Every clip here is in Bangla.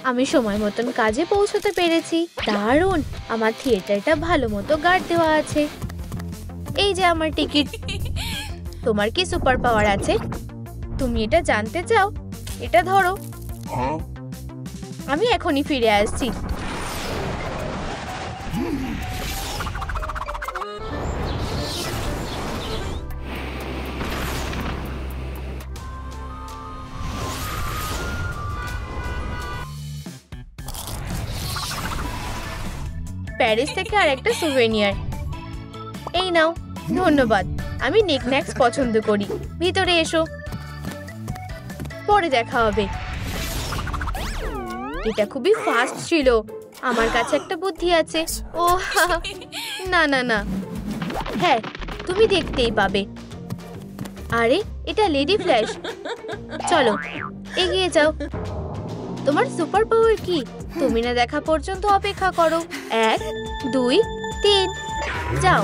আমি সময় মতন কাজে পৌঁছতে পেরেছি। দারুণ, আমার থিয়েটারটা ভালো মতো গার্ড দেওয়া আছে। এই যে আমার টিকিট। তোমার কি সুপার পাওয়ার আছে? তুমি এটা জানতে চাও? এটা ধরো। আমি এখনই ফিরে আসছি। প্যারিস থেকে আরেকটা সুভেনিয়ার। এই নাও। ধন্যবাদ। আমি নিকন্যাক্স পছন্দ করি। ভিতরে এসো, পরে দেখা হবে। এটা খুবই ফাস্ট ছিল। আমার কাছে একটা বুদ্ধি আছে। ও না না না, হ্যাঁ তুমি দেখতেই পাবে। আরে এটা লেডি ফ্ল্যাশ। চলো এগিয়ে যাও। তোমার সুপার পাওয়ার কি? তুমি না দেখা পর্যন্ত অপেক্ষা করো। 1 2 3 যাও।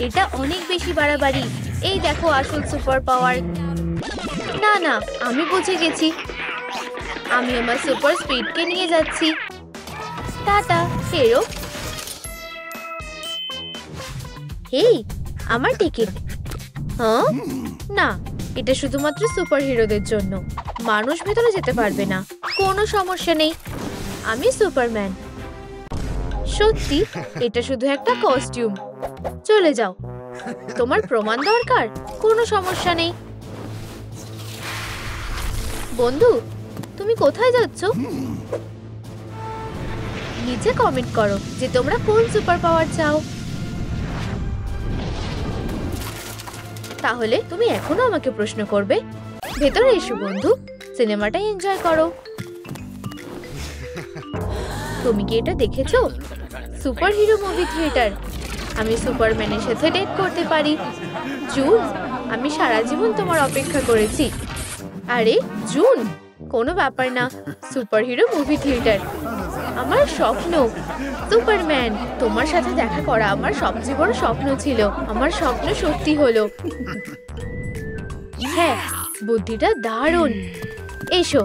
এটা অনেক বেশি বাড়াবাড়ি। এই দেখো আসল সুপার পাওয়ার। না না, আমি বুঝে গেছি। আমি আমার সুপার স্পিডকে নিয়ে যাচ্ছি। টাটা, ফেরো। হেই, আমার টিকিট। হ্যাঁ না, এটা শুধুমাত্র সুপার হিরোদের জন্য। মানুষ ভেতরে যেতে পারবে না। কোনো সমস্যা নেই, আমি সুপারম্যান। সত্যি এটা শুধু একটা কস্টিউম। চলে যাও। তোমার প্রমাণ দরকার? কোনো সমস্যা নেই। বন্ধু, তুমি কোথায় যাচ্ছ? নিচে কমেন্ট করো যে তোমরা কোন সুপার পাওয়ার চাও। তাহলে তুমি এখনো আমাকে প্রশ্ন করবে। ভেতরে এসো বন্ধু, সিনেমাটা এনজয় করো। তুমি কি এটা দেখেছো? Super hero movie theatre. আমি সুপারম্যানের সাথে ডেট করতে পারি। জুন, আমি সারা জীবন তোমার অপেক্ষা করেছি। আরে জুন, কোনো ব্যাপার না। সুপার হিরো মুভি থিয়েটার আমার স্বপ্ন। সুপারম্যান, তোমার সাথে দেখা করা আমার সবচেয়ে বড় স্বপ্ন ছিল। আমার স্বপ্ন সত্যি হলো। হ্যাঁ, বুদ্ধিটা দারুণ। এসো,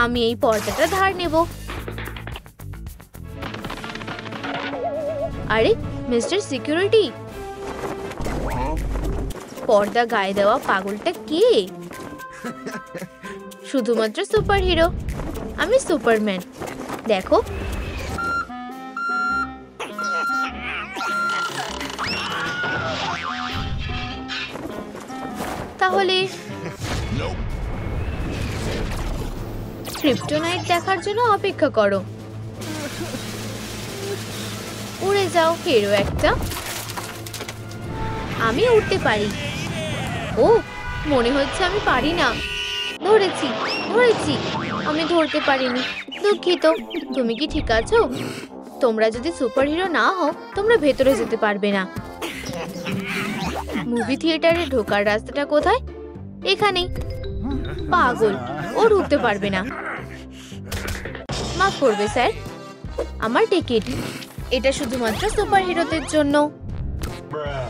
আমি এই পর্দাটা ধার নেব। আরে মিস্টার সিকিউরিটি, পর্দা গায়ে দেওয়া পাগলটা কে? শুধুমাত্র সুপার হিরো। আমি সুপারম্যান। দেখো, তাহলে ক্রিপ্টোনাইট দেখার জন্য অপেক্ষা করো। উড়ে যাও হিরো একটা। আমি উঠতে পারি। ও, মনে হচ্ছে আমি পারি না। ধরেছি ধরেছি, আমি ধরতে পারিনি। দুঃখিত। তুমি কি ঠিক আছো? তোমরা যদি সুপার হিরো না হও, তোমরা ভেতরে যেতে পারবে না। মুভি থিয়েটারে ঢোকার রাস্তাটা কোথায়? এখানেই। পাগল, ও ঢুকতে পারবে না। মাফ করবে স্যার, আমার টিকিট। এটা শুধুমাত্র সুপার হিরোদের জন্য।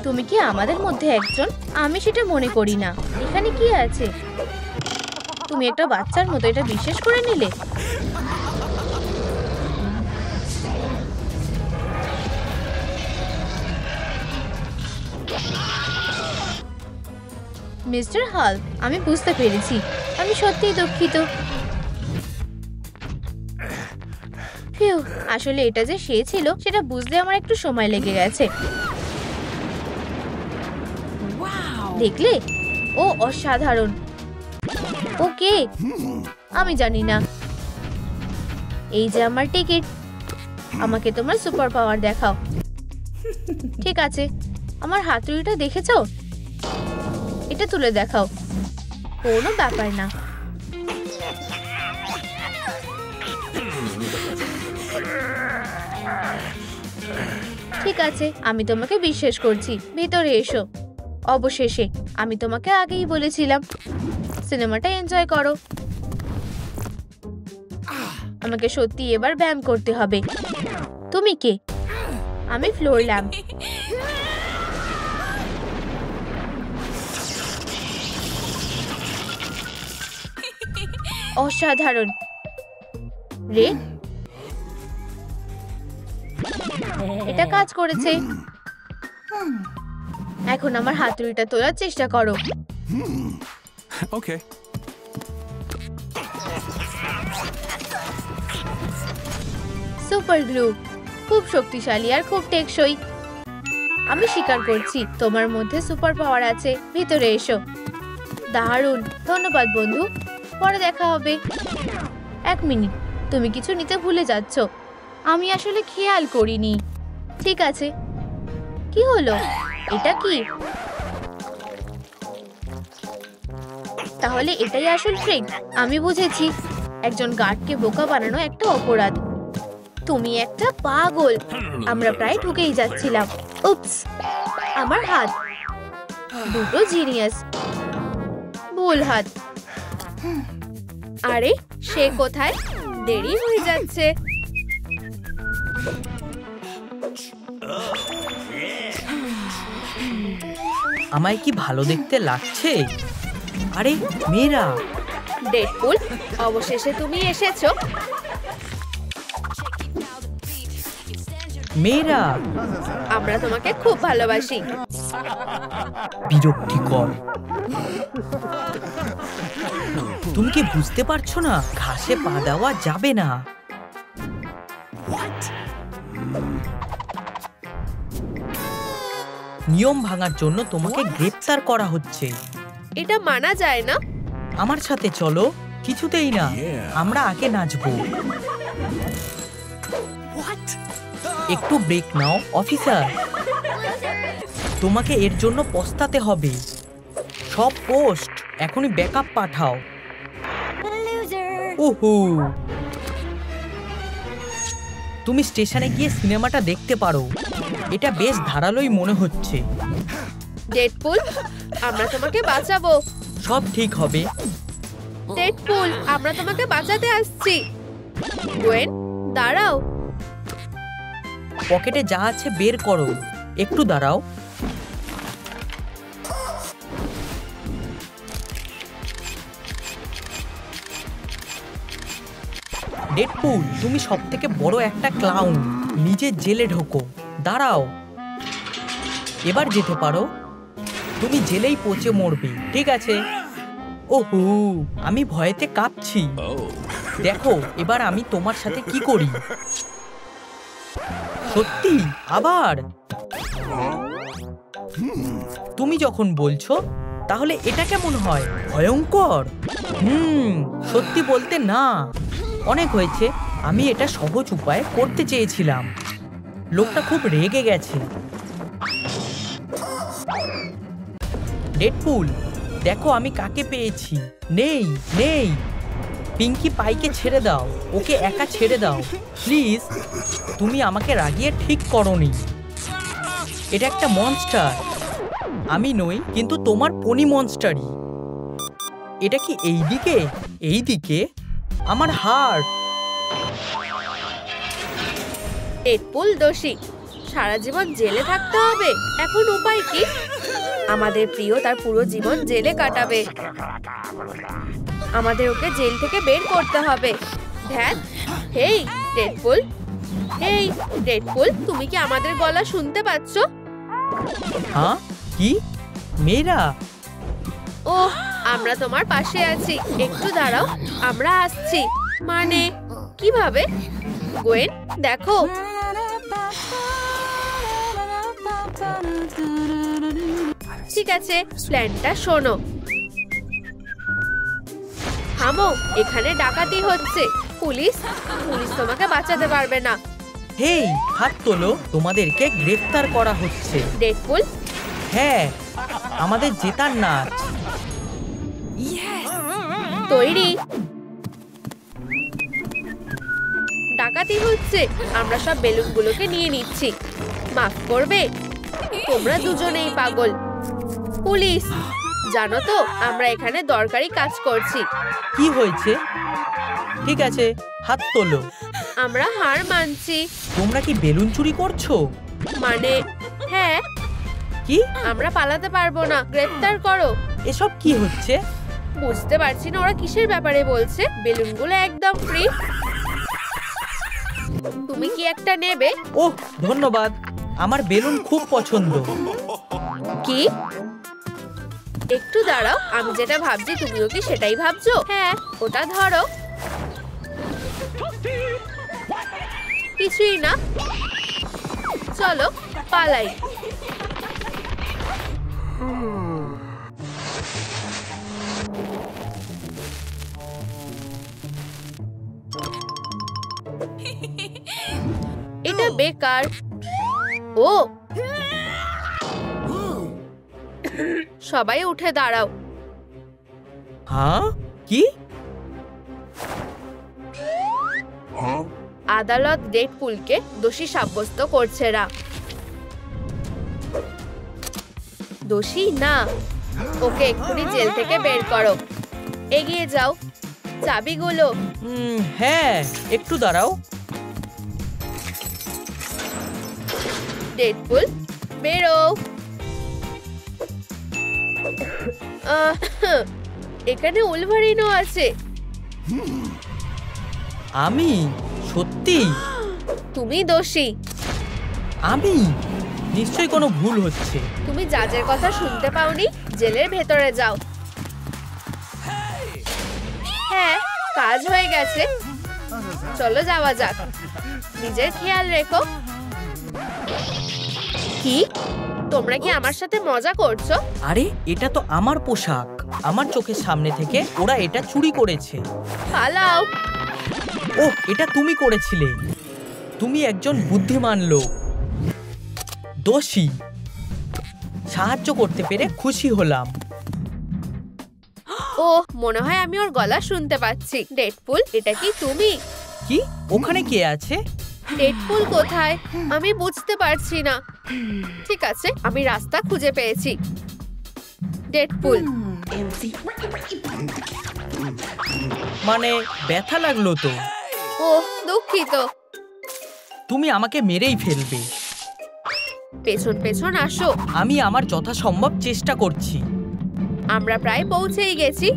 তুমি কি আমাদের মধ্যে একজন? আমি সেটা মনে করি না। এখানে কি আছে? তুমি একটা বাচ্চার মতো এটা বিশ্বাস করে নিলে। মিস্টার হাল্ক, আমি বুঝতে পেরেছি। আমি সত্যিই দুঃখিত। আসলে এটা যে সে ছিল সেটা বুঝতে আমার একটু সময় লেগে গেছে। দেখলে, ও অসাধারণ। ওকে, আমি জানি না। এই যে আমার টিকিট। আমাকে তোমার সুপার পাওয়ার দেখাও। ঠিক আছে, আমার হাতুড়িটা দেখেছো? এটা তুলে দেখাও। কোনো ব্যাপার না। ঠিক আছে, আমি তোমাকে বিশ্বাস করছি। ভিতরে এসো। অবশেষে, আমি তোমাকে আগেই বলেছিলাম। সিনেমাটা এনজয় করো। আমাকে সত্যি এবার ব্যায়াম করতে হবে। তুমি কে? আমি ফ্লোর ল্যাম্প। অসাধারণ। রেড, এটা কাজ করেছে। এখন আমার হাতুড়িটা তোলার চেষ্টা করো। ওকে। সুপার গ্লু খুব শক্তিশালী আর খুব টেকসই। আমি স্বীকার করছি তোমার মধ্যে সুপার পাওয়ার আছে। ভিতরে এসো। দারুণ, ধন্যবাদ বন্ধু। পরে দেখা হবে। 1 মিনিট, তুমি কিছু নিতে ভুলে যাচ্ছ। আমি আসলে খেয়াল করিনি। ঠিক আছে, কি হলো? এটা কি? তাহলে এটাই আসল ট্রিক। আমি বুঝেছি, একজন গার্ডকে বোকা বানানো একটা অপরাধ। তুমি একটা পাগল। আমরা প্রায় ঢুকেই যাচ্ছিলাম। উপস, আমার হাত। দুটো জিনিয়াস। ভুল হাত। আরে সে কোথায়? দেরি হয়ে যাচ্ছে। আমায় কি ভালো দেখতে লাগছে? আরে মেয়েরা, ডেডপুল, অবশেষে তুমি এসেছো। মেয়েরা, আমরা তোমাকে খুব ভালোবাসি। বিরক্তিকর। তুমি কি বুঝতে পারছো না? ঘাসে পা দেওয়া যাবে না। নিয়ম ভাঙার জন্য তোমাকে গ্রেফতার করা হচ্ছে। এটা মানা যায় না। আমার সাথে চলো। কিছুতেই না। আমরা আগে নাচবো। একটু ব্রেক নাও অফিসার। তোমাকে এর জন্য পস্তাতে হবে। সব পোস্ট এখনই ব্যাকআপ পাঠাও। ওহো, তুমি স্টেশনে গিয়ে সিনেমাটা দেখতে পারো। এটা বেশ ধারালোই মনে হচ্ছে। ডেডপুল, আমরা তোমাকে বাঁচাবো। সব ঠিক হবে। ডেডপুল, আমরা তোমাকে বাঁচাতে আসছি। গোয়েন, দাঁড়াও। পকেটে যা আছে বের করো। একটু দাঁড়াও। ডেডপুল, তুমি সবথেকে বড় একটা ক্লাউন। নিজে জেলে ঢোকো। দাঁড়াও, এবার যেতে পারো। তুমি জেলেই পচে মরবে। ঠিক আছে? ওহো, আমি ভয়েতে কাঁপছি। দেখো এবার আমি তোমার সাথে কি করি। সত্যি? আবার? তুমি যখন বলছো তাহলে এটা কেমন হয়? ভয়ঙ্কর। সত্যি বলতে না। অনেক হয়েছে। আমি এটা সহজ উপায়ে করতে চেয়েছিলাম। লোকটা খুব রেগে গেছে। ডেডপুল, দেখো আমি কাকে পেয়েছি। নেই নেই, পিঙ্কি পাইকে ছেড়ে দাও। ওকে একা ছেড়ে দাও প্লিজ। তুমি আমাকে রাগিয়ে ঠিক করোনি। এটা একটা মনস্টার। আমি নই, কিন্তু তোমার পনি মনস্টারই। এটা কি এই দিকে? এই দিকে? আমার হার্ট। ডেডপুল দোষী। সারা জীবন জেলে থাকতে হবে। এখন উপায় কি? আমাদের প্রিয় তার পুরো জীবন জেলে কাটাবে। আমাদের ওকে জেল থেকে বের করতে হবে। ধ্যান। হেই ডেডপুল, হেই ডেডপুল, তুমি কি আমাদের গলা শুনতে পাচ্ছ? হ্যাঁ, কি? মেয়েরা, ওহ, আমরা তোমার পাশে আছি। একটু দাঁড়াও, আমরা আসছি। মানে কিভাবে? গোয়েন, দেখো। ঠিক আছে, প্ল্যানটা শোনো। থামো, এখানে ডাকাতি হচ্ছে। পুলিশ পুলিশ তোমাকে বাঁচাতে পারবে না। হেই, হাত তোলো। তোমাদেরকে গ্রেফতার করা হচ্ছে। ডেডপুল, হ্যাঁ, আমাদের জেতার নাচ। তৈরি? ডাকাতি হচ্ছে। আমরা সব বেলুনগুলোকে নিয়ে নিচ্ছি। মাফ করবে, তোমরা দুজনেই পাগল। পুলিশ, জানো তো আমরা এখানে দরকারি কাজ করছি। কি হয়েছে? ঠিক আছে, হাত তোলো। আমরা হার মানছি। তোমরা কি বেলুন চুরি করছো? মানে হ্যাঁ। কি? আমরা পালাতে পারবো না। গ্রেফতার করো। এসব কি হচ্ছে? বুঝতে পারছি না ওরা কিসের ব্যাপারে বলছে। বেলুনগুলো একদম ফ্রি। তুমি কি একটা নেবে? ওহ ধন্যবাদ, আমার বেলুন খুব পছন্দ। কি? একটু দাঁড়াও, আমি যেটা ভাবছি তুমিও কি সেটাই ভাবছো? হ্যাঁ, ওটা ধরো। কিছুই না, চলো পালাই। এটা বেকার। ও, সবাই উঠে দাঁড়াও। হ্যাঁ কি? আদালত ডেডপুলকে দোষী সাব্যস্ত করছে। রা দোষী না, ওকে এক্ষুনি জেল থেকে বের করো। এগিয়ে যাও। চাবিগুলো। হ্যাঁ একটু দাঁড়াও। ডেডপুল বেরো। এখানে উলভারিনও আছে। আমি সত্যি? তুমি দোষী। আমি? নিশ্চয়ই কোনো ভুল হচ্ছে। তুমি জাজের কথা শুনতে পাওনি? জেলের ভেতরে যাও। হ্যাঁ, কাজ হয়ে গেছে। চলো যাওয়া যাক। নিজের খেয়াল রেখো। কি? তোমরা কি আমার সাথে মজা করছো? আরে এটা তো আমার পোশাক। আমার চোখের সামনে থেকে ওরা এটা চুরি করেছে। পালাও। ওহ, এটা তুমি করেছিলে। তুমি একজন বুদ্ধিমান লোক। দোষী। সাহায্য করতে পেরে খুশি হলাম। ও, মনে হয় আমি ওর গলা শুনতে পাচ্ছি। ডেডপুল, এটা কি তুমি? কি? ওখানে কে আছে? ডেডপুল কোথায়? আমি বুঝতে পারছি না। ঠিক আছে, আমি রাস্তা খুঁজে পেয়েছি। ডেডপুল। মানে ব্যথা লাগলো তো? ওহ, দুঃখিত। তুমি আমাকে মেরেই ফেলবে। পেছন পেছন আসো। আমি আমার যথাসম্ভব চেষ্টা করছি। আমরা প্রায় পৌঁছেই গেছি।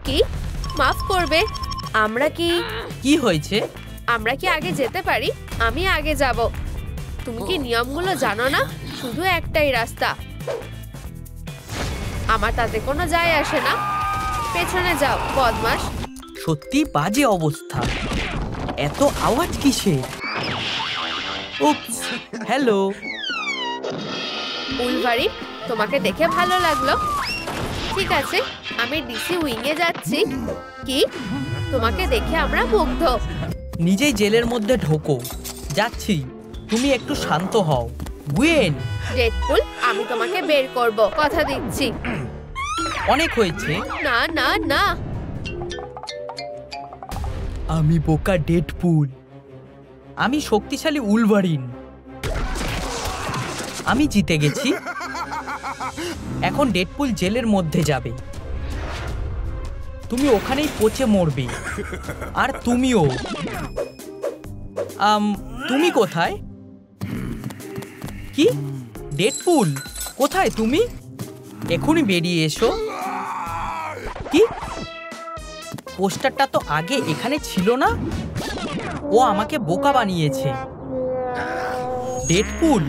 কি? মাফ করবে, আমরা কি হয়েছে? আমরা কি আগে যেতে পারি? আমি আগে যাব। তুমি কি নিয়মগুলো জানো না? শুধু একটাই রাস্তা। আমার তাতে কোনো যায় আসে না। পেছনে যাও, বদমাশ। সত্যি বাজে অবস্থা। এত আওয়াজ কিসের? উপস, হ্যালো। উলভারিন, তোমাকে দেখে ভালো লাগলো। ঠিক আছে, আমি ডিসি উইংয়ে যাচ্ছি। কি? তোমাকে দেখে আমরা মুগ্ধ। নিজেই জেলের মধ্যে ঢোকো। যাচ্ছি, তুমি একটু শান্ত হও। গুয়েন। ডেডপুল, আমি তোমাকে বের করব, কথা দিচ্ছি। অনেক হয়েছে। না না না। আমি বোকা ডেডপুল। আমি শক্তিশালী উলভারিন। আমি জিতে গেছি। এখন ডেডপুল জেলের মধ্যে যাবে। তুমি ওখানেই পচে মরবে। আর তুমিও। তুমি কোথায়? কি? ডেডপুল কোথায় তুমি? এখনই বেরিয়ে এসো। কি? পোস্টারটা তো আগে এখানে ছিল না। ও আমাকে বোকা বানিয়েছে। ডেডপুল,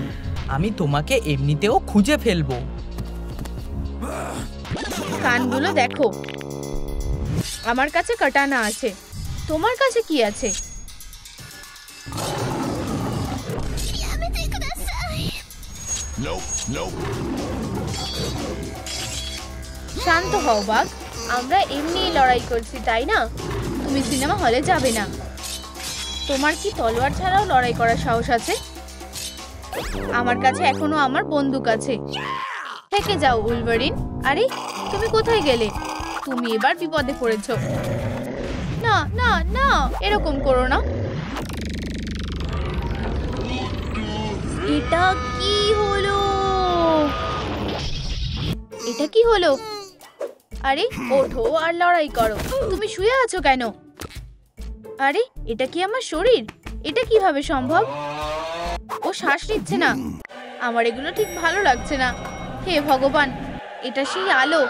আমি তোমাকে এমনিতেও খুঁজে ফেলবো। কানগুলো দেখো। আমার কাছে কাটানা আছে। তোমার কাছে কি আছে? শান্ত হও বাঘ। আমরা এমনিই লড়াই করছি, তাই না? তুমি সিনেমা হলে যাবে না। তোমার কি তলোয়ার ছাড়াও লড়াই করার সাহস আছে? আমার কাছে এখনো আমার বন্দুক আছে। থেকে যাও উলভারিন। আরে, তুমি কোথায় গেলে? তুমি এবার বিপদে পড়েছো। না না না, এরকম করো না। এটা কি হলো? এটা কি হলো? আরে ওঠো আর লড়াই করো। তুমি শুয়ে আছো কেন? আরে এটা কি আমার শরীর? এটা কিভাবে সম্ভব? ও শ্বাস নিচ্ছে না। আমার এগুলো ঠিক ভালো লাগছে না। হে ভগবান, এটা সেই আলো